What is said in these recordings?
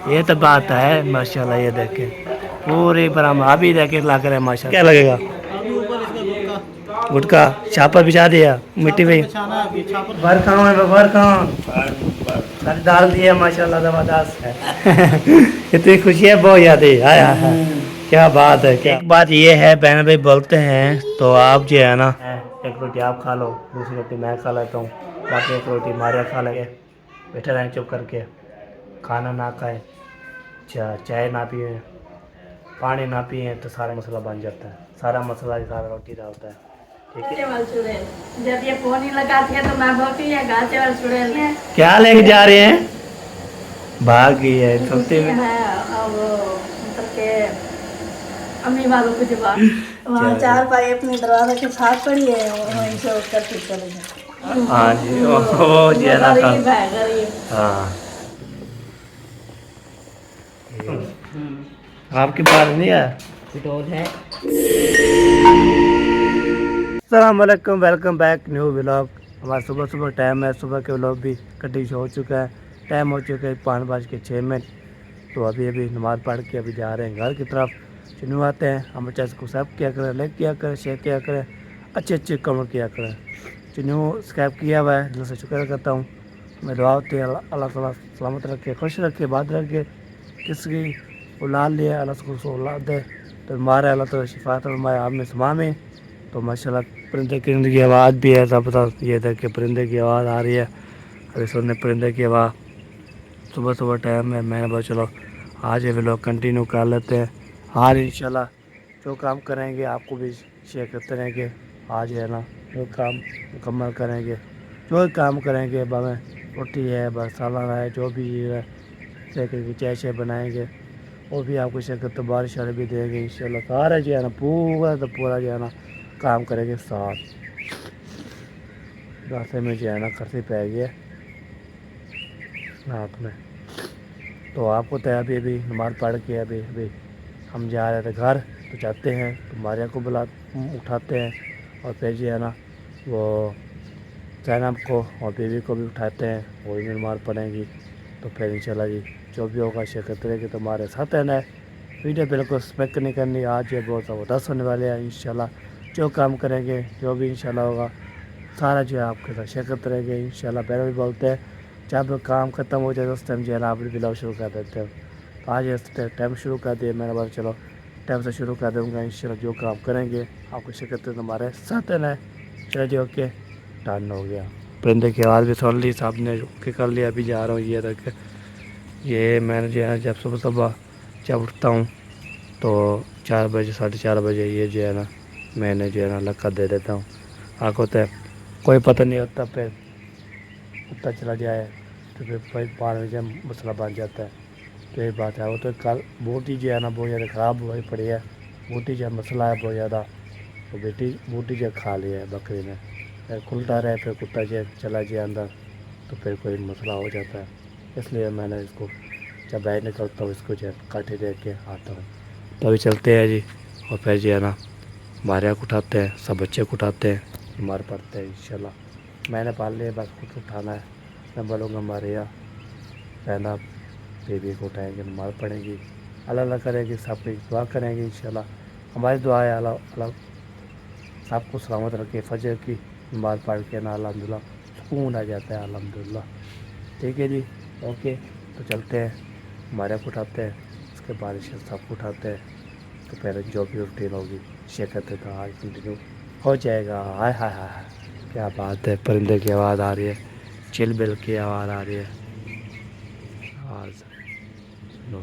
ये तो बात है माशाल्लाह। ये देखे पूरी बरामद अभी देखे लग रहा है माशाल्लाह। क्या लगेगा? अभी ऊपर इसका गुटका गुटका छापर बिछा दिया मिट्टी छापर में। बिछाना है, अभी छापर भर खाओ है भर खाओ। सर डाल दिया माशाल्लाह जबरदस्त है। इतनी खुशी है बहुत याद है आया है। क्या बात है क्या। एक बात ये है बहन भाई बोलते हैं तो आप जो है ना एक रोटी आप खा लो दूसरी रोटी मैं खा लेता हूँ बाकी एक रोटी मारिया खा लेंगे। बैठे रहें चुप करके खाना ना खाएं चाय ना पिए पानी ना पिए तो सारा मसला बन जाता है। सारा मसला ही सारा रोटी का होता है। ठीक है चावल चुड़ैल जब ये फोन ही लगाती है तो मैं बोलती है घास चावल चुड़ैल है। क्या लेके जा रहे हैं? भाग गई है सुनते में। है अब मतलब के अम्मी वालों को जवाब वहाँ चलो। चार पाई अपने दरवाजे के साथ पड़ी है वहीं से उतर के चले गए। हाँ जी वो जी है ना गरीब है गरीब। हाँ आपके पास नहीं है पिटोल है। अस्सलाम वालेकुम वेलकम बैक न्यू व्लॉग। हमारा सुबह सुबह टाइम है सुबह के व्लॉग भी कटिंग हो चुका है। टाइम हो चुका है 5:06। तो अभी अभी नमाज़ पढ़ के अभी जा रहे हैं घर की तरफ। चुनू आते हैं हम बच्चे को सब किया करें लाइक किया करें शेयर किया करें अच्छे अच्छे कमेंट किया करें। चुनू स्कैप किया हुआ है दिल से शुक्र करता हूँ। मैं दुआ होती है अल्लाह ताला सलामत रखे खुश रखे बात रखे किसकी औलाद लिया अल्लाह से औलाद दे तो मारे अल्लाह तो शिफात फरमाए आप में समा में। तो माशाल्लाह परिंदे परिंदे की आवाज़ भी है सब बता ये देख के परिंदे की आवाज़ आ रही है। अभी सुनने परिंदे की आवाज़ सुबह सुबह टाइम है मैंने बोला चलो आज ये व्लॉग कंटिन्यू कर लेते हैं। आज इंशाल्लाह जो काम करेंगे आपको भी शेयर करते रहेंगे। आज है ना जो काम मुकम्मल करेंगे जो काम करेंगे भावें रोटी है बस सालन है जो भी है करके चाय शाय बनाएंगे वो भी आपको शेयर करते बारिश वाले भी देंगे इंशाल्लाह। सारा जो है ना पूरा तो पूरा जो है ना काम करेंगे साथ। रास्ते में जो है ना खर्ची पै गया रात में तो आपको तो अभी अभी नमाज़ पढ़ के अभी अभी हम जा रहे थे घर तो जाते हैं तो मारिया को बुला उठाते हैं और फिर जो है ना वो जैनब को और बीवी को भी उठाते हैं वो भी नमाज़ पढ़ेंगी। तो फिर इंशाल्लाह जी जो भी होगा शेयर करते रहेंगे तो हमारे साथ रहना है। वीडियो बिल्कुल स्पेक्ट नहीं करनी आज ये बहुत ज़बरदस्त होने वाले हैं इंशाल्लाह। जो काम करेंगे जो भी इंशाल्लाह होगा सारा जो है आपके साथ शेयर करते रहेंगे इंशाल्लाह। पहले भी बोलते हैं जब काम ख़त्म हो जाए उस टाइम जो है ना आप भी ब्लॉग शुरू कर देते हो तो आज इस टाइम शुरू कर दिया मैंने बोला चलो टाइम से शुरू कर दूँगा इंशाल्लाह। जो काम करेंगे आपको शेयर करते हैं हमारे साथ रहना है। चलो जी ओके डन हो गया। परिंदे की आवाज़ भी सुन ली साहब ने ओके कर लिया अभी जा रहा हूँ ये तक। ये मैंने जो है जब सुबह सुबह जब उठता हूँ तो 4 बजे 4:30 बजे ये जो है ना मैंने जो है ना लक्का दे देता हूँ। आँखों तक कोई पता नहीं होता फिर कुत्ता चला जाए तो फिर भाई पानी का मसला बन जाता है। तो ये बात है वो तो कल बूटी जो है ना बहुत ज़्यादा ख़राब हुई पड़ी है। बूटी जो मसला है बहुत ज़्यादा तो बूटी जो खा लिया है बकरी ने फिर खुलता रहे फिर कुत्ता जो चला जाए अंदर तो फिर कोई मसला हो जाता है। इसलिए मैंने इसको जब बाहर निकलता हूँ इसको जो काटे दे के आता हूँ। तो अभी चलते हैं जी और फिर जो है ना मारिया को उठाते हैं सब बच्चे को उठाते हैं बीमार पड़ते हैं इंशाल्लाह। मैंने पाल लिया बस खुद उठाना है। मैं बोलूँगा मारिया पहला बेबी को उठाएंगे नमाज़ पढ़ेंगी अल्लाह अल्लाह करेंगी सब कुछ दुआ करेंगे इंशाल्लाह। हमारी दुआ है अल्लाह अल्लाह सबको सलामत रखे फजर की नमाज़ पढ़ के ना अल्हम्दुलिल्लाह सुकून आ जाता है अल्हम्दुलिल्लाह। ठीक है जी ओके तो चलते हैं मारिया को उठाते हैं उसके बाद सबको उठाते हैं तो पहले जो भी रूटीन होगी शेयर करते तो आज कंटिन्यू हो जाएगा। हाय हाय हाय हाय क्या बात है परिंदे की आवाज़ आ रही है चिल बिल की आवाज़ आ रही है आवाज़ सुनो।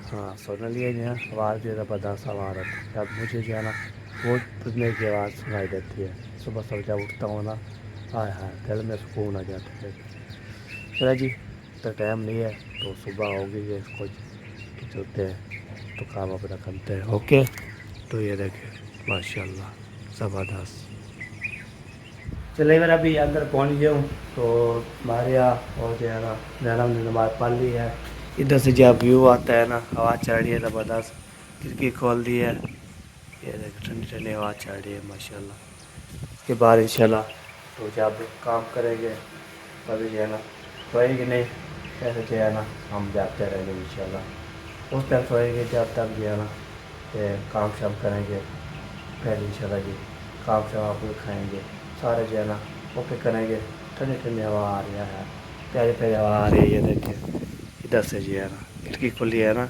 हाँ सुन लिया जो है आवाज़ भी ज़बरदस्त आवाज़ आती है। अब मुझे जो है ना बहुत परिंदे की आवाज़ सुनाई देती है सुबह सुबह जब उठता हूँ ना हाय हाय दिल में सुकून आ जाता है। चलो जी तो टाइम नहीं है तो सुबह हो गई है इसको तो चलते हैं तो काम अपना करते हैं ओके। तो ये देखें माशाल्लाह ज़बरदस्त। चले मेरा अभी अंदर पहुंच गया हूँ तो मारिया और जो है ना जैनब ने नमाज़ पढ़ ली है। इधर से जब व्यू आता है ना आवाज़ चल रही है ज़बरदस्त खिड़की खोल दी है ये देखो ठंडी ठंडी हवा चल रही है माशाल्लाह। उसके बाद इंशाल्लाह तो जब काम करेंगे तभी जो है ना सोएंगे नहीं, ऐसे जो है ना हम जाते रहेंगे इंशाल्लाह। उस टाइम सोएंगे जब तक जो है ना ये काम शाम करेंगे, फिर इंशाल्लाह जी काम शाम आप खाएँगे सारे जो है ना ओके करेंगे। ठंडी ठंडी हवा आ रही है, प्यारी प्यारी हवा आ रही है। ये देखिए इधर से जो है ना खिड़की खुली है ना,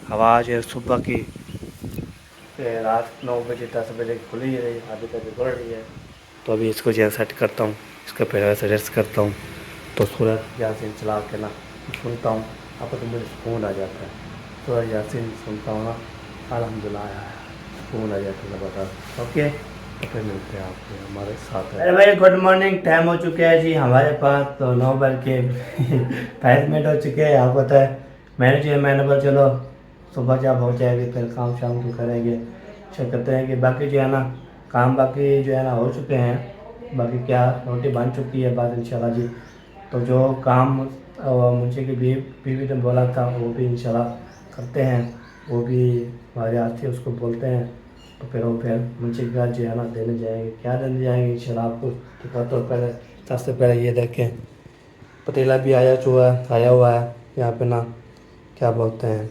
हवा जो है सुबह की रात 9 बजे 10 बजे खुली रही, अभी तक बढ़ रही है। तो अभी इसको जो है सेट करता हूँ, इसका पहले से रेस्ट करता हूँ। तो सूरज यासीन चला के ना सुनता हूँ, आपको तो मुझे सुकून आ जाता है। सूरज यासीन सुनता हूँ ना, अल्हम्दुलिल्लाह सुकून आ जाता है ज़बरदस्त। ओके तो फिर मिलते हैं आपके हमारे साथ। अरे भाई गुड मॉर्निंग, टाइम हो चुका है जी हमारे पास तो 9 बज के 5 मिनट हो चुके हैं। आपको पता है मैंने बोला चलो सुबह जब हो जाएगी फिर काम शाम को करेंगे, अच्छा करते हैं कि बाकी जो है ना काम बाकी जो है ना हो चुके हैं। बाकी क्या रोटी बन चुकी है बाद इंशाल्लाह जी। तो जो काम मुझे की बीवी ने बोला था वो भी इंशाल्लाह करते हैं, वो भी हमारे हाथ से उसको बोलते हैं। तो फिर वो फिर मुझे घर जो है ना देने जाएंगे, क्या देने जाएंगे इंशाल्लाह आपको दिखा। तो पहले सबसे पहले ये देखें पतीला भी आया हुआ है यहाँ पे ना, क्या बोलते हैं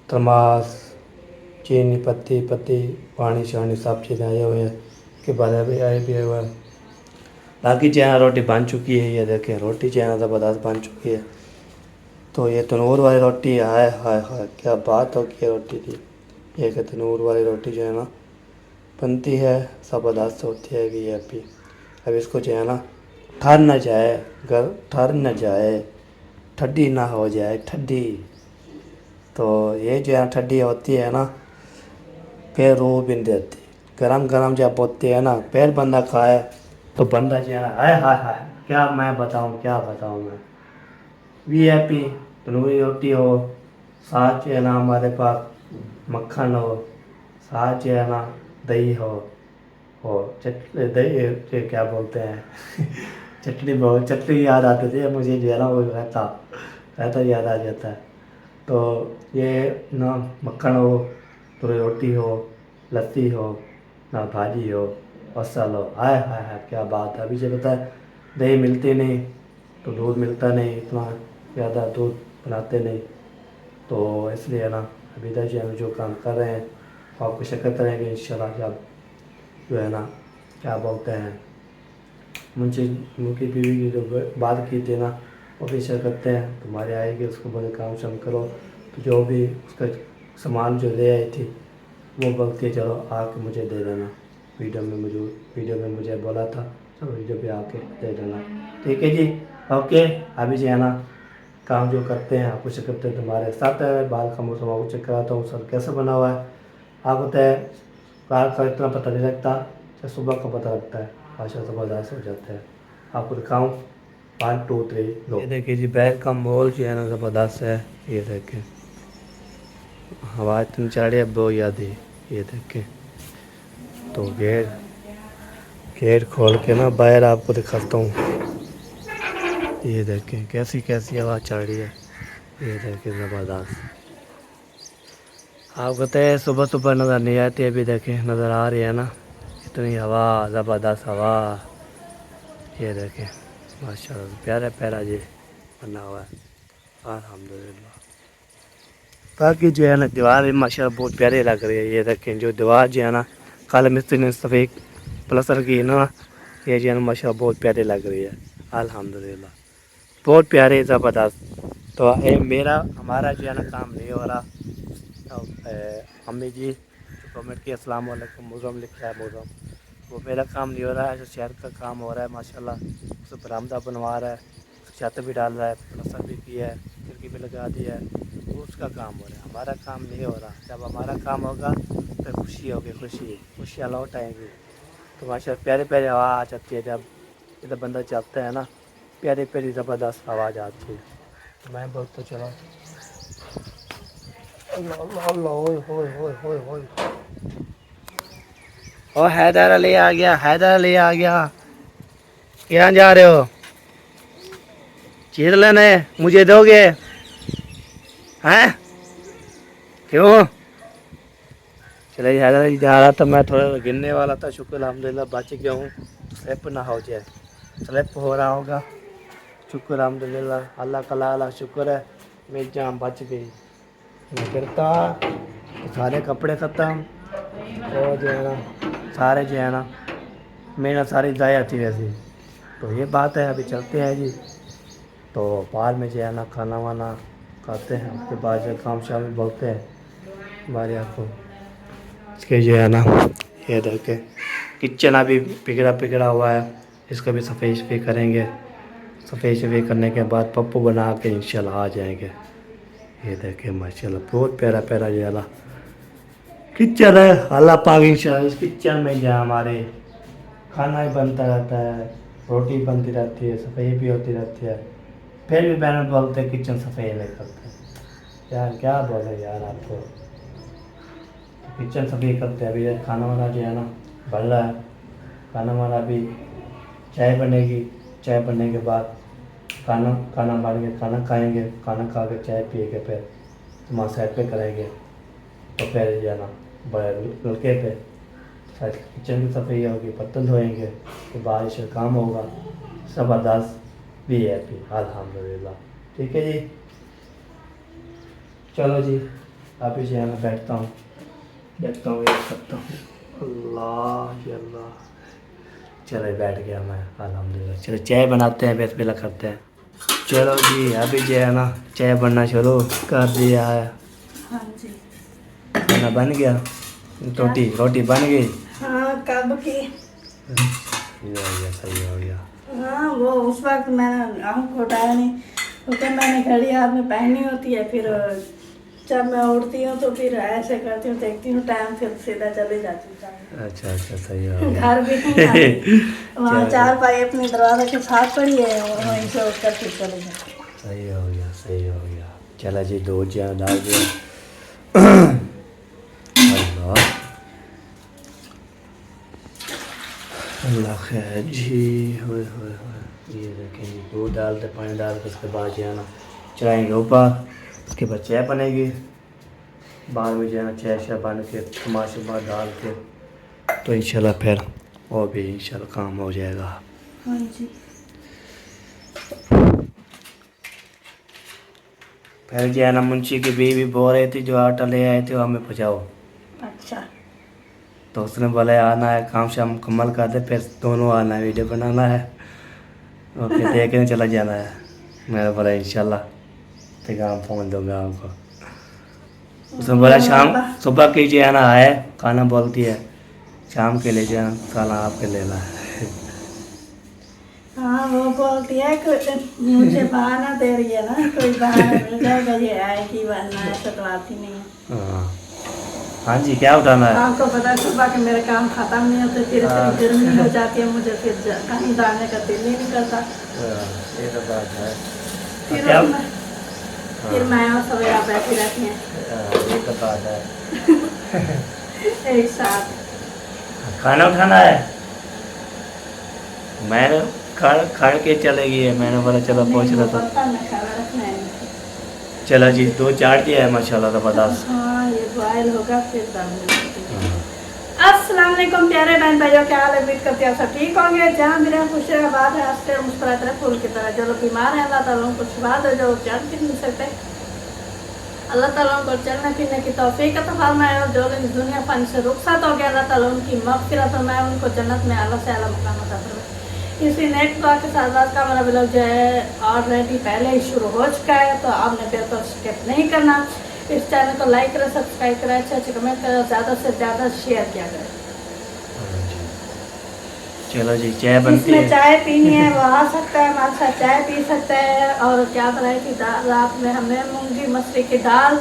थर्मास, चीनी पत्ती पानी शानी सब चीज़ें आए हुए हैं। के बाद अभी आए भी हुआ है। बाकी चाइना रोटी बन चुकी है, ये देखें रोटी चाइना ज़बरदस्त बन चुकी है। तो ये तनूर वाली रोटी हाय हाय हाय क्या बात हो की रोटी की। ये कि तनूर वाली रोटी जो है ना बनती है ज़बरदस्त होती है कि ये अभी इसको जो है ना ठर न जाए ठंडी ना हो जाए ठंडी। तो ये जो है ठंडी होती है ना फिर रो भी नहीं देती, गरम गरम जब होती है ना फिर बंदा खाए तो बंदा जो है ना हाय हाय हाय क्या बताऊँ मैं। VIP तंदूरी रोटी हो, साथ जो है ना हमारे पास मक्खन हो, साथ जो है ना दही हो दही ये क्या बोलते हैं चटनी याद आती थी मुझे जो है ना वो रहता याद आ जाता है। तो ये ना मक्खन हो, थोड़ी रोटी हो, लस्सी हो ना, भाजी हो, फसल हो, हाय हाय हाय क्या बात है। अभी जो पता है दही मिलती नहीं तो दूध मिलता नहीं, इतना ज़्यादा दूध बनाते नहीं, तो इसलिए ना अभी इधर जो हम जो काम कर रहे हैं आपको शिकत करेंगे इंशाल्लाह। जब जो है ना क्या बोलते हैं मुझे उनकी बीवी की जो बात की थी ना वो भी शेयर करते हैं, तुम्हारे आएगी उसको बोले काम शाम करो। तो जो भी उसका सामान जो ले आई थी वो बोलती है चलो आके मुझे दे देना, वीडियो में मुझे बोला था चलो वीडियो पे आके दे देना, ठीक है जी ओके। अभी जो है ना काम जो करते हैं आपको चेक करते हैं तुम्हारे साथ है। बाल का मौसम आपको चेक कराता हूँ सर कैसे बना हुआ है। आप होता है बाल का इतना पता नहीं लगता, सुबह का पता लगता है, आशा ज़बरदस्त हो जाता है। आपको दिखाऊँ 1 2 3 लो। ये देखिए जी बैग का मॉल जो है ना ज़बरदस्त है। ये देखें हवा इतनी चल रही है बहुत याद है। ये देखें तो गेट खोल के ना बाहर आपको दिखाता हूँ। ये देखें कैसी हवा चल रही है। ये देखें ज़बरदस्त। आप कहते हैं सुबह सुबह नज़र नहीं आती, अभी देखें नज़र आ रही है ना इतनी हवा ज़बरदस्त हवा। ये देखें माशाल्लाह प्यारा प्यारा जी बना हुआ है अल्हम्दुलिल्लाह। बाकी जो है ना दीवार भी माशाल्लाह बहुत प्यारी लग रही है। ये देखें जो दीवार जो है ना काले मिस्त्री ने सफ़ेद प्लस्तर की ना, ये जो है ना माशाल्लाह बहुत प्यारी लग रही है अल्हम्दुलिल्लाह, बहुत प्यारे ज़बरदस्त। तो हमारा जो है ना काम नहीं हो रहा। अम्मी जी कमेंट की अस्सलाम वालेकुम मुज़म लिखा है मुज़म, वो मेरा काम नहीं हो रहा है, जो शहर का काम हो रहा है माशाल्लाह। उसे बरामदा बनवा रहा है, छत भी डाल रहा है, प्लस्तर भी किया है, खिड़की भी लगा दी है, वो उसका काम हो रहा है, हमारा काम नहीं हो रहा। जब हमारा काम होगा तो खुशी होगी, खुशियाँ लौट आएंगी। तो माशाल्लाह प्यारे प्यारे हवा आ जाती है, जब इधर बंदा चलता है ना प्यारी प्यारी ज़बरदस्त आवाज़ आती है। तो मैं बोलता चलो ओ हैदर अली आ गया। क्या जा रहे हो? चीज लेने मुझे दोगे हैं? क्यों चले हैदराबाद जा रहा था मैं, थोड़ा गिरने वाला था, शुक्र अल्हम्दुलिल्लाह बच गया हूँ। स्लिप ना हो जाए, स्लिप हो रहा होगा, शुक्र अल्हम्दुलिल्लाह, अल्लाह का लाला शुक्र है मेरी जान बच गई। मैं गिरता तो सारे कपड़े ख़त्म और जो है ना सारे जो है ना मेहनत सारी ज़ाया थी वैसे। तो ये बात है, अभी चलते हैं जी। तो बाद में जो है ना खाना वाना खाते हैं, उसके बाद जो काम शाम बोलते हैं हमारे आपको। इसके जो है ना ये देखे किचन अभी पिघड़ा हुआ है, इसका भी सफ़ाई सफ़ाई करेंगे। सफ़ाई सफ़ाई करने के बाद पप्पू बना के इंशाल्लाह आ जाएंगे। ये देखे माशाल्लाह बहुत प्यारा प्यारा जो है ना किचन है। अल्लाह पाक इंशाल्लाह इस किचन में जो है हमारे खाना ही बनता रहता है, रोटी बनती रहती है, सफाई भी होती रहती है। फिर भी बहन बोलते हैं किचन सफाई नहीं करते। यार क्या बोले यार आपको, तो किचन सफाई करते हैं। अभी खाना वाना जो है ना बन रहा है, खाना वाना अभी चाय बनेगी, चाय बनने के बाद खाना खाना बन के खाना खाएंगे, खाना खा के चाय पिए के फिर वहाँ साइड पे करेंगे। तो फिर जो है ना बड़े नलके पे साइड किचन की सफाई होगी, बर्तन धोएंगे, तो बारिश का काम होगा। ज़बरदस्त भी है अभी अल्हम्दुलिल्लाह। ठीक है जी, चलो जी अभी जो है मैं बैठता हूँ, देखता हूँ ये करता हूँ। अल्लाह या अल्लाह, चलो बैठ गया मैं अल्हम्दुलिल्लाह। चलो चाय बनाते हैं, बिस्मिल्लाह करते हैं। चलो जी अभी जो है ना चाय बनना शुरू कर दिया है। हाँ जी। खाना बन गया, रोटी रोटी बन गई। हाँ कब की। सही हो गया, सही हो गया। हाँ वो उस वक्त मैंने आँख उठाया नहीं, क्योंकि मैंने घड़ी हाथ में पहनी होती है। फिर जब मैं उठती हूँ तो फिर ऐसे करती हूँ, देखती हूँ टाइम, फिर सीधा चले जाती हूँ। अच्छा अच्छा, सही हो गया। घर भी नहीं आती, वहाँ चार पाई अपने दरवाजे के साथ पड़ी है, वहीं से उठ कर फिर चले जाती हूँ। सही हो गया, सही हो गया। चला जी दो जिया डाल दिया। अल्लाह अल्लाह खैर जी। होए होए होए, ये देखें जी दूध डालते पानी डाल के उसके बाद जो है ना चढ़ाएंगे ऊपर, उसके बाद चाय बनेगी। बाद में जो है ना चाय शाय बन के टमाटर डाल के तो इंशाल्लाह फिर वो भी इंशाल्लाह काम हो जाएगा। हाँ जी। फिर जो है ना मुंशी की बीवी बोल रही थी जो आटा ले आए थे वो हमें पहुँचाओ। अच्छा। तो उसने बोला आना है, काम शाम मुकम्मल कर दे, फिर दोनों आना है, वीडियो बनाना है और फिर देखने चला जाना है। मैंने बोला इंशाल्लाह पैगाम फोन दूंगा आपको। उसने बोला शाम सुबह की जो है ना आए, खाना बोलती है शाम के लिए जो है ना खाना आपके लेना है। हाँ वो बोलती है कि मुझे बहाना दे रही है ना, कोई बहाना मिल जाएगा ये आएगी, वरना ऐसा तो आती नहीं है। हाँ हाँ जी, क्या उठाना है? आपको पता है सुबह के मेरे काम खत्म नहीं होते, फिर इतनी गर्मी हो जाती है, मुझे फिर कहीं जाने का दिल ही नहीं करता। ये तो बात है। फिर क्या? फिर मैं और सवेरा बैठी रहती हैं ये तो बात है। एक साथ। खाना उठाना है, मैंने खड़ के चले गई है। मैंने बोला चलो पूछ रहा था। पता नहीं खाना रखना है। चलो जी दो चार दिया है माशाल्लाह ज़बरदस्त। हाँ ये बॉयल होगा फिर दाल मिलेगी। अस्सलाम वालेकुम प्यारे बहन भाइयों, क्या हाल है? उम्मीद करते हैं सब ठीक होंगे। जहाँ भी रहें खुश रहे, आबाद है, हंसते रहे, मुस्कुराते रहे फूल की तरह। जो लोग बीमार हैं अल्लाह ताला उनको शिफा दे, जो चल फिर नहीं सकते अल्लाह ताला उनको चलने फिरने की तौफीक अता फरमाए, और जो लोग इस दुनिया फन से रुखसत हो गए अल्लाह ताला उनकी मग़फ़िरत फरमाए, उनको जन्नत में आला से आला मुकाम अता फरमाए। इसी नेक दुआ के साथ आज का हमारा ब्लॉग जो है ऑलरेडी पहले ही शुरू हो चुका है, तो आपने बिल्कुल स्किप नहीं करना। इस चैनल को लाइक करें, सब्सक्राइब करें, अच्छे अच्छे कमेंट करें, ज़्यादा से ज़्यादा शेयर किया करें। चलो जी चाय बनती जिसमें है। चाय पीनी है वो आ सकता है, हमारे साथ चाय पी सकता है। और क्या तरह की दाल, रात में हमने मूंगी मसूरी की दाल,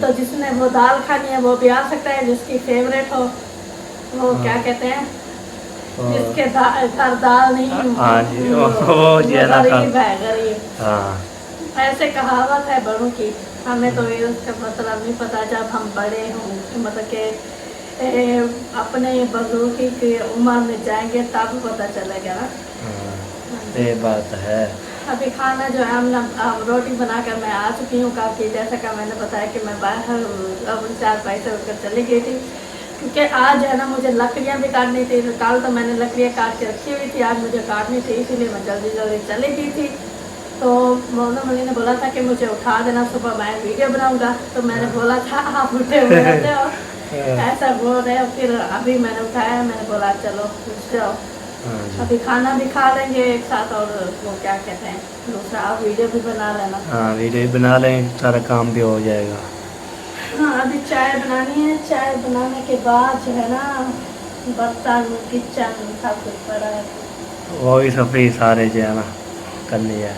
तो जिसने वो दाल खानी है वो भी आ सकता है, जिसकी फेवरेट हो वो क्या कहते हैं, जिसके घर दाल नहीं, हाँ जी वो गरीब है गरीब। हाँ ऐसे कहावत है बड़ों की, हमें तो ये उसका मतलब नहीं पता। जब हम बड़े हों मतलब कि अपने बुजुर्ग की उम्र में जाएंगे तब पता चलेगा ना। ये बात है। अभी खाना जो है हम रोटी बनाकर मैं आ चुकी हूँ काफ़ी, जैसा कि मैंने बताया कि मैं बाहर अब 4 पाई से उठकर चली गई थी, क्योंकि आज है ना मुझे लकड़ियाँ भी काटनी थी। तो कल तो मैंने लकड़ियाँ काट के रखी हुई थी, आज मुझे काटनी थी, इसीलिए मैं जल्दी जल्दी चली गई थी। तो मोहम्मद अली ने बोला था कि मुझे उठा देना, सुबह मैं वीडियो बनाऊंगा। तो मैंने बोला था आप उठे हुए रहते हो, ऐसा बोल रहे हो। फिर अभी मैंने उठाया, मैंने बोला चलो उठ जाओ, अभी खाना भी खा लेंगे एक साथ, और वो क्या कहते हैं दूसरा आप वीडियो भी बना लेना। हाँ वीडियो भी बना लें, सारा काम भी हो जाएगा। हाँ अभी चाय बनानी है, चाय बनाने के बाद जो है ना बर्तन किचन सब कुछ पड़ा है। वो भी सफाई सारे जो है ना कर लिया।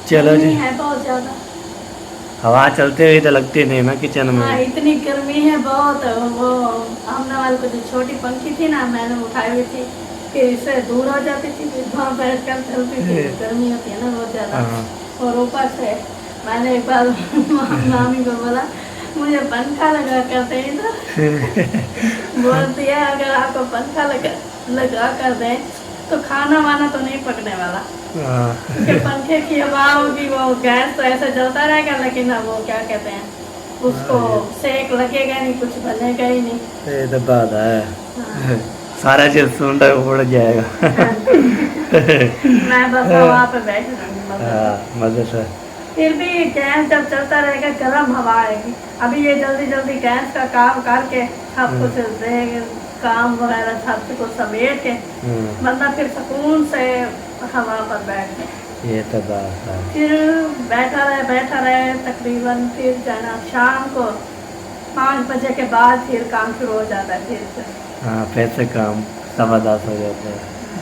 चलो जी, गर्मी है बहुत ज़्यादा, हवा चलते हुए तो लगती नहीं ना किचन में। हाँ इतनी गर्मी है बहुत। वो हमने वाले को जो छोटी पंखी थी ना, मैंने उठाई हुई थी, फिर इससे दूर हो जाती थी, फिर वहाँ बैठ कर चलती थी। गर्मी होती है ना बहुत ज़्यादा। हाँ। और ऊपर से मैंने एक बार मामी को बोला मुझे पंखा लगा कर दे, तो बोल दिया अगर आपको पंखा लगा कर दे तो खाना वाना तो नहीं पकने वाला, हाँ। क्योंकि पंखे की हवा होगी, वो गैस तो ऐसे जलता रहेगा, लेकिन अब वो क्या कहते हैं उसको सेक लगेगा नहीं, कुछ बनेगा ही नहीं। ये तो बात है, हाँ। सारा चीज सुंदर उड़ जाएगा। मैं बस वहाँ पे बैठ रहूँगी। हाँ मजे से। फिर भी गैस जब चलता रहेगा गर्म हवा आएगी। अभी ये जल्दी जल्दी गैस का काम करके सब कुछ देंगे, काम वगैरह सब कुछ समेट के बंदा फिर सुकून से हवा पर बैठ गए। ये तो बात है। फिर बैठा रहे तकरीबन, फिर जाना शाम को 5 बजे के बाद फिर काम शुरू हो जाता है फिर से। हाँ फिर से काम 10:15 हो जाता है।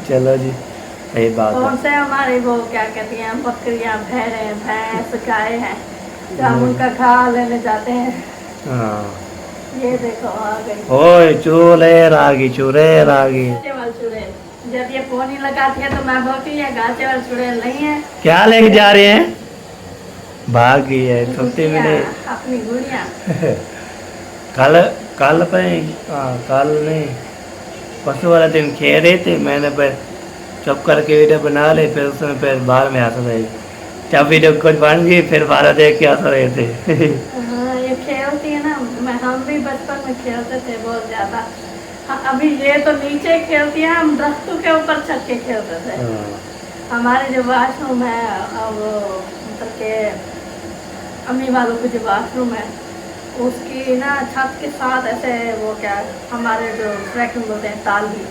चलो जी सही बात और है। से हमारे वो क्या कहती हैं बकरियां, भेड़ें, भैंस, गाय हैं, तो हम उनका घा लेने जाते हैं। हाँ ये देखो आ गई ओए चूले रागी चूरे रागी। गाचे वाले चुड़ैल। जब ये पोनी लगाती है तो मैं बोलती हूँ ये गाचे वाले चुड़ैल नहीं है, क्या लेके जा रहे हैं? भाग गई है छुट्टी गुड़िया, मिली। अपनी गुड़िया। कल कल पे कल नहीं परसों वाला दिन खेल रहे थे, मैंने फिर चुप करके वीडियो बना ली, फिर उसमें फिर बाहर में हंस रही। जब वीडियो कुछ बन गई फिर बाहर देख के हंस रहे थे। हाँ ये खेलती है ना, हम भी बचपन में खेलते थे बहुत ज्यादा। हाँ, अभी ये तो नीचे खेलती है, हम दस्तों के ऊपर छत के खेलते थे। हमारे जो वाशरूम है वो मतलब के अम्मी वालों के जो वाशरूम है उसकी ना छत के साथ ऐसे वो क्या हमारे जो ट्रैकिंग बोलते हैं ताली,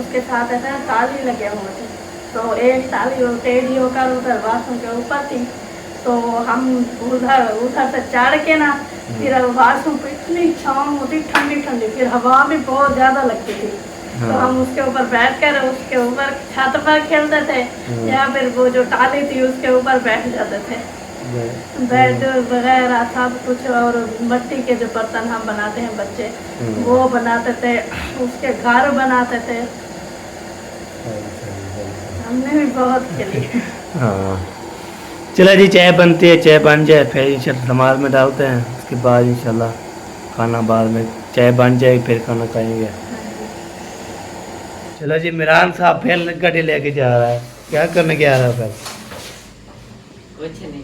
उसके साथ ऐसे ताली लगे हुए थे। तो एक ताली टेढ़ी होकर उधर वाशरूम के ऊपर थी, तो हम उधर से चढ़ के ना फिर वाशरूम पे इतनी छाँव होती ठंडी ठंडी, फिर हवा भी बहुत ज़्यादा लगती थी। तो हम उसके ऊपर बैठ कर उसके ऊपर छत पर खेलते थे, या फिर वो जो टाली थी उसके ऊपर बैठ जाते थे। बेड वगैरह सब कुछ, और मिट्टी के जो बर्तन हम बनाते हैं बच्चे वो बनाते थे, उसके घर बनाते थे। हमने भी बहुत खेली। हाँ चलो जी चाय बनती है, चाय बन जाए फिर इंशाल्लाह धमाल में डालते हैं, उसके बाद इंशाल्लाह खाना बाद में चाय बन जाएगी फिर खाना खाएंगे। चलो जी मिरान साहब फिर गाड़ी लेके जा रहा है, क्या करने जा रहा है फिर? कुछ नहीं।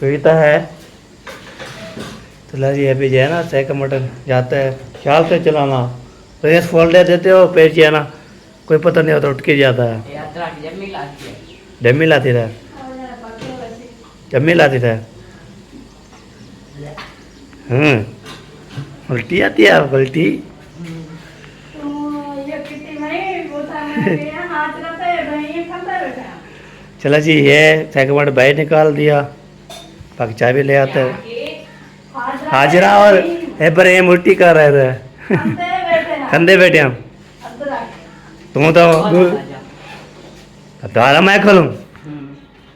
कोई तो है। चलो जी अभी जो है ना 6 किलोमीटर जाता है, ख्याल से चलाना, रेस फोल्ड देते हो फिर जो है ना कोई पता नहीं होता उठ के जाता है। यात्रा की जब मिलाती है। जम्मी लाती रहे, जम्मी लाती रहे। उल्टी आती है आप उल्टी। चला जी ये 6 किलोमीटर बाहर निकाल दिया, बाकी चाय भी ले आते हैं। हाजरा और इब्राहिम उल्टी कर रहे थे, कंधे बैठे हम। तुम तो दोबारा मैं खोलूँ,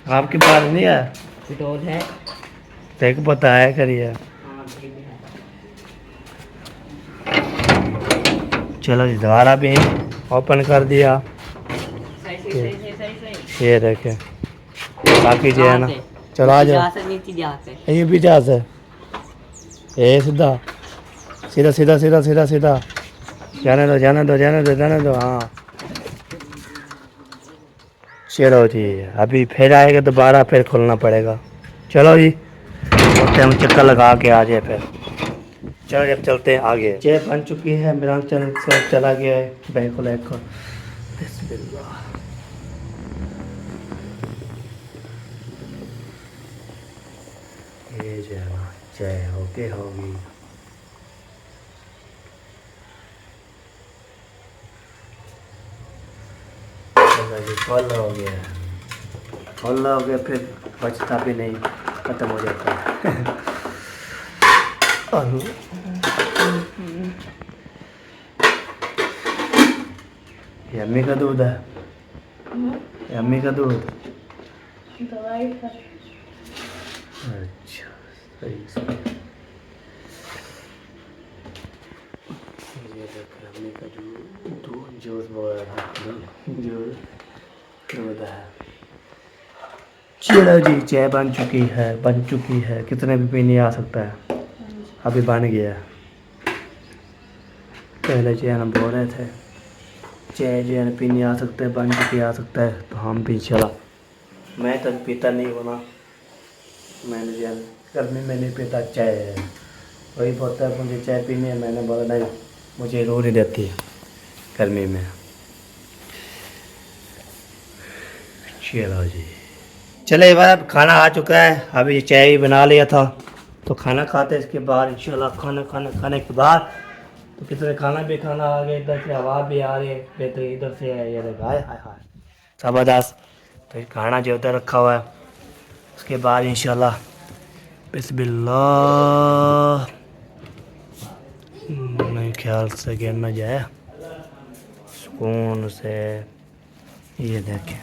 आपकी बात नहीं है पिटोल है। देख बताया करिए। चलो जी दोबारा भी ओपन कर दिया, ये देखे बाकी जो है ना। चलो आ जाओ, ये भी जा से ये सीधा सीधा सीधा सीधा सीधा सीधा जाने दो जाने दो जाने दो जाने दो। हाँ चलो जी अभी फिर आएगा दोबारा फिर खोलना पड़ेगा। चलो जी हम चक्कर लगा के आ जाए फिर। चलो अब चलते हैं आगे। चाय बन चुकी है, मेरा चला गया है बैंक को लेकर। बिस्मिल्लाह। ये जो है ना चाय होगी फल हो गया, फिर बचता भी नहीं, खत्म हो जाता है। ये अम्मी का दूध है, ये अम्मी का दूध। दवाई का अच्छा सही। ये देखो अम्मी का दूध जूस दूध है। चलो जी चाय बन चुकी है। कितने भी पीने आ सकता है, अभी बन गया। पहले जो है ना बोल रहे थे चाय जो है ना पीने आ सकता है, बन चुकी आ सकता है, तो हम भी चला। मैं तो पीता नहीं होना, मैंने जो है गर्मी में नहीं पीता चाय है। वही बोलता है मुझे चाय पीनी है, मैंने बोला नहीं मुझे रो नहीं देती है गर्मी में। चलो जी चले एक बार खाना आ चुका है, अभी चाय भी बना लिया था तो खाना खाते इसके बाद इंशाल्लाह। खाने के बाद तो कितने खाना भी खाना आ गया, इधर से हवा भी आ रही है, तो इधर से ये देखा हाय ज़बरदस्त। तो ये खाना जो उधर रखा हुआ है उसके बाद इंशाल्लाह बिस्मिल्लाह। मेरे ख्याल से गिर न जाए, सुकून से। ये देखें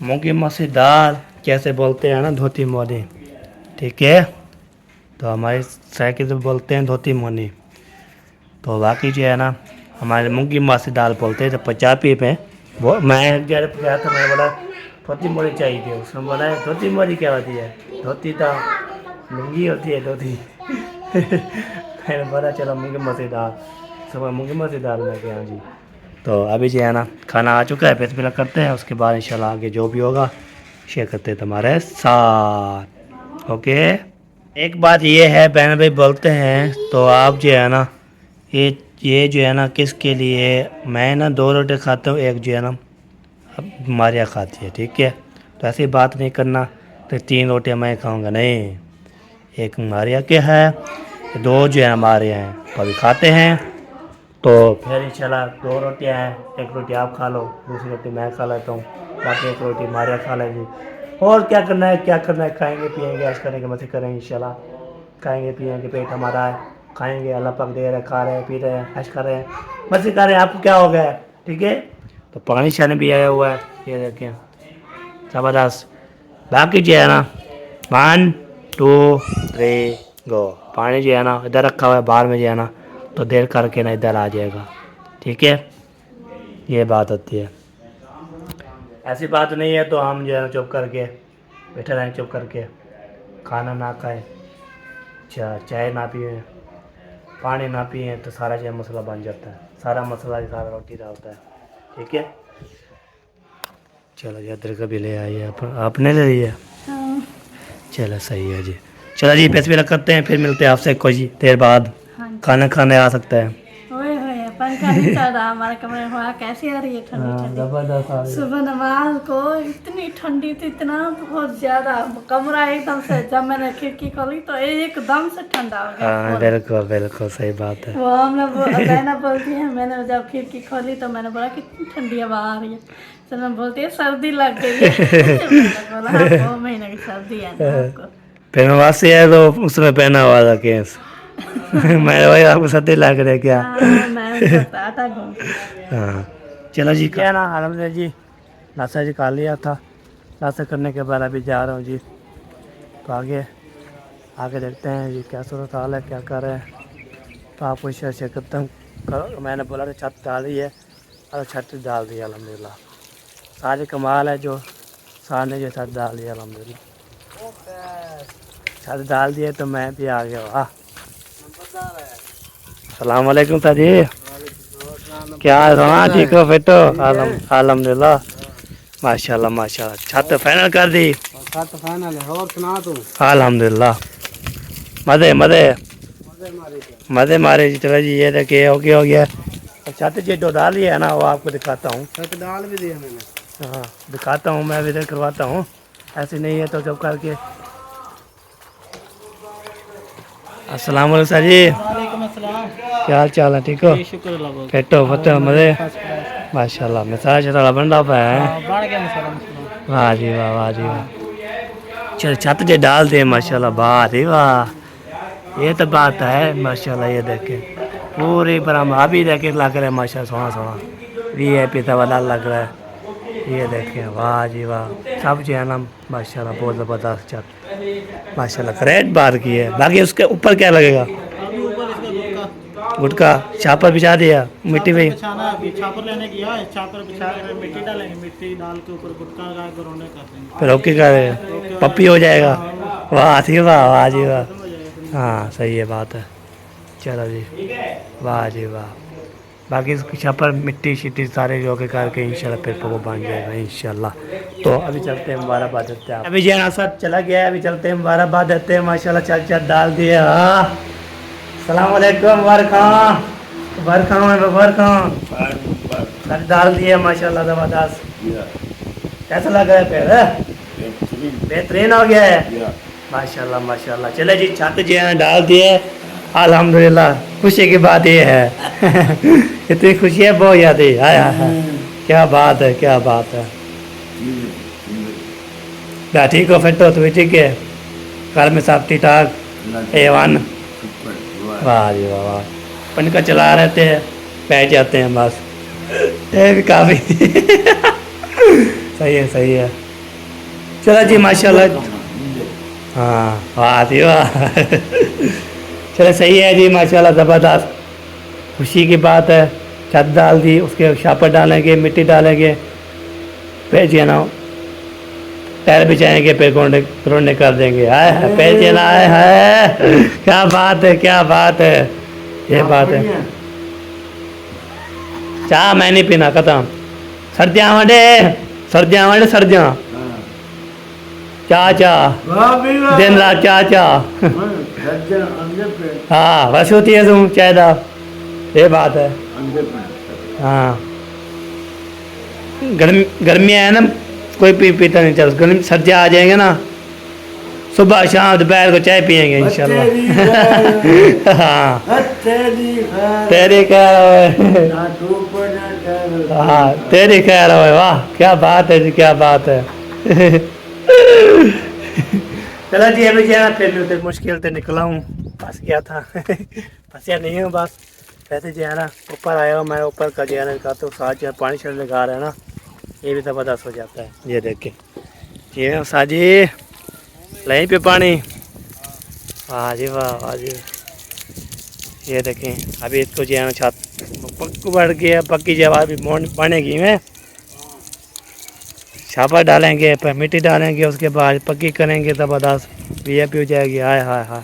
मूंगी मसूर दाल कैसे बोलते हैं ना, धोती मोनी, ठीक है। तो हमारे साइकिल से बोलते हैं धोती मोनी, तो बाकी जो है ना हमारे मूंगी मसूर दाल बोलते हैं। तो पंजाबी में वो मैं जब गया था मैं बोला धोती मोनी चाहिए थी, उसने बोला धोती मोनी क्या होती है, धोती तो लुंगी होती है धोती। मैंने बोला चलो मूंगी मसूर दाल, सुबह मूंगी मसूर दाल में गया जी। तो अभी जो है ना खाना आ चुका है, बिस्मिल्लाह करते हैं, उसके बाद इंशाल्लाह आगे जो भी होगा शेयर करते हैं तुम्हारे साथ। ओके। एक बात ये है बहन भाई बोलते हैं, तो आप जो है ना ये जो है ना किसके लिए, मैं ना 2 रोटी खाता हूँ, एक जो है ना अब मारिया खाती है, ठीक है। तो ऐसी बात नहीं करना तो 3 रोटियाँ मैं खाऊँगा, नहीं, एक मारिया के है, 2 जो है हमारे हैं तो अभी खाते हैं। तो फिर इंशाल्लाह 2 रोटियाँ हैं, 1 रोटी आप खा लो, दूसरी रोटी मैं खा लेता हूँ, बाकी 1 रोटी मारिया खा लेगी। और क्या करना है खाएंगे पिएंगे, ऐश करने की मस्ती करेंगे इंशाल्लाह। खाएंगे पिएंगे, पेट हमारा है, खाएंगे, अल्लाह पाक दे रहे हैं, खा रहे हैं, पी रहे हैं, ऐश कर रहे हैं, मस्ती कर रहे हैं। आपको क्या हो गया, ठीक है। तो पानी शानी भी आया हुआ है, ये देखें ज़बरदस्त। बाकी जो है ना 1 2 3 गो, पानी जो है ना इधर रखा हुआ है, बाहर में जो है ना तो देर करके ना इधर आ जाएगा, ठीक है। ये बात होती है, ऐसी बात नहीं है तो हम जो है चुप करके बैठे रहें, चुप करके खाना ना खाएं, चाय ना पिए, पानी ना पिए, तो सारा जो मसला बन जाता है, सारा मसला ही सारा रोटी का होता है, ठीक है। चलो जी अदर का भी ले आइए, आपने ले लिया, चलो सही है जी। चलो जी पैसे भी करते हैं, फिर मिलते हैं आपसे कुछ देर बाद। खाना खाने आ सकता है। पंखा नहीं चल रहा हमारे कमरे में, हवा कैसी आ रही है ठंडी। सुबह नमाज को इतनी ठंडी थी, इतना बहुत ज्यादा, कमरा एकदम से जब मैंने खिड़की खोली तो एकदम से ठंडा हो गया। बिल्कुल सही बात है। वो हमने बोलती है, मैंने जब खिड़की खोली तो मैंने बोला कितनी ठंडी हवा आ रही है, तो मैं बोलती है सर्दी लग गई है। बोला 2 महीने की सर्दी है ना आपको। फिर नवासी है तो उसमें पहना हुआ था केस। मैं वही आपको सर्दी लग रहा है क्या। हाँ चलो जी क्या ना अलहमदुलिल्लाह जी, नाश्ता जी खा लिया था, नाश्ता करने के बाद अभी जा रहा हूँ जी। तो आगे देखते हैं जी क्या सूरत हाल है, क्या कर रहे हैं। तो आपको शेयर करता हूँ। मैंने बोला था छत डाली है और छत डाल दी अल्हम्दुलिल्लाह, सारी कमाल है जो सामने जो छत डाल दी अल्हम्दुलिल्लाह, छत डाल दिए तो मैं भी आ गया। वाह अस्सलाम वालेकुम सर जी, क्या हाँ ठीक हो फिर तो अल्हम्दुलिल्लाह माशाल्लाह। छत फाइनल कर दी, छत फाइनल है, और सुना तू। अल्हम्दुलिल्लाह मजे मजे मारे जी। चलो जी ये देखिए ओके हो गया। और छत जी जो डाली है ना वो आपको दिखाता हूँ। छत डाल भी दिया मैंने। हाँ दिखाता हूँ, मैं इधर करवाता हूँ। ऐसे नहीं है तो जब करके। अस्सलाम वालेकुम सर जी, वालेकुम अस्सलाम। क्या हाल चाल है? ठीक हो? शुक्र अल्लाह। कैटो फते मजे? माशाल्लाह मिसाज थोड़ा बंदा पे है। बढ़ गया मसाला। वाह जी वाह, वाह जी वाह। चल छत जे डाल दे माशाल्लाह, वाह जी वाह। ये तो बात है माशाल्लाह। ये देखे पूरी पर हम अभी देखे लग रहे हैं माशाल्लाह, सोना सोना VIP था वाला लग रहा है। ये देखें वाह जी वाह, सब जो है ना माशाल्लाह बहुत ज़बरदस्त छत माशाल्लाह। करेट बार की है। बाकी उसके ऊपर क्या लगेगा? अभी ऊपर इसका गुटका छापर बिछा दिया मिट्टी में। बिछाना है। अभी छापर लेने गया है, छापर बिछा कर मिट्टी डालेंगे, मिट्टी डाल के ऊपर गुटका लगा के रोने कर देंगे। फिर ओके कर पप्पी हो जाएगा। वाह जी वाह, वाह जी वाह। हाँ सही है बात है। चलो जी वाह जी वाह। बाकी इसके छापर मिट्टी शिट्टी सारे जो के करके इंशाल्लाह फिर वो बन जाएगा इंशाल्लाह। तो अभी चलते हैं मुबारकबाद देते हैं। अभी जो सब चला गया है, अभी चलते हैं मुबारकबाद देते हैं माशाल्लाह। चल चल डाल दिए। हाँ सलाम वालेकुम सर डाल दिए माशाल्लाह ज़बरदस्त। कैसा लग रहा है फिर? बेहतरीन हो गया है माशाल्लाह माशाल्लाह। चले जी छत जो है डाल दिए अल्हम्दुलिल्लाह। खुशी की बात ये है इतनी खुशी है बहुत याद है। आया है क्या बात है, क्या बात है। क्या ठीक हो? फिर तो तुम्हें ठीक है? घर में सब ठीक ठाक? A1। वाह जी वाह, वाह। पंखा चला रहते हैं, बैठ जाते हैं बस। ये भी काफ़ी सही है, सही है। चलो जी माशाल्लाह। हाँ वाह जी वाह चलो सही है जी माशाल्लाह ज़बरदस्त। खुशी की बात है। छत डाल दी, उसके छापर डालेंगे, मिट्टी डालेंगे, फिर जो है ना पैर बिछाएंगे, फिर रोने कर देंगे। आए है पैर चला आए है। क्या बात है, क्या बात है। ये बात है। चाह मैं नहीं पीना खत्म। सर्दियाँ वाले सर्दियाँ वाले सर्दियाँ चाह चाह दिन रात चाह चाह। हाँ बस होती है तुम चाय दा। ये बात है। हाँ गर्मियाँ है ना, कोई पीता नहीं। चल गर्मी सर्दियाँ आ जाएंगे ना, सुबह शाम दोपहर को चाय पियेंगे इंशाल्लाह। हाँ तेरी खैर होए। हाँ तेरी खैर होए। वाह क्या बात है जी, क्या बात है। चलो जी अभी जो है फिर मैं मुश्किल से निकला हूँ, फंस गया था। फंसा नहीं हूँ बस वैसे जो है ना ऊपर आया हूँ मैं। ऊपर का जो है ना तो साथ जो है पानी छड़ने लगा रहा है ना, ये भी ज़बरदस्त हो जाता है। ये देख के ये साजी यहीं पे पानी। वाह जी वाह, वाह जी। ये देखें अभी इसको जो है ना छत पक्की बढ़ गया, पक्की जब अभी बनेगी में छापा डालेंगे, फिर मिट्टी डालेंगे, उसके बाद पक्की करेंगे ज़बरदस्त VIP हो जाएगी। हाय हाय हाय।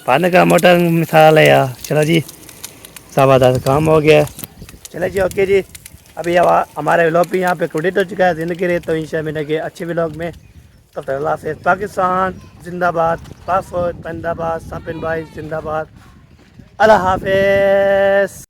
पानी का मोटर मसाला लिया। चलो जी ज़बरदस्त काम हो गया। चलो जी ओके जी। अभी हमारे व्लॉग भी यहाँ पे क्रेडिट हो चुका है। ज़िंदगी रहे तो इंशाल्लाह मिलेंगे अच्छे व्लॉग में। तब तक अल्लाह से। पाकिस्तान जिंदाबाद, पाक फौज जिंदाबाद, सापिन भाई जिंदाबाद। अल्लाह हाफिज़।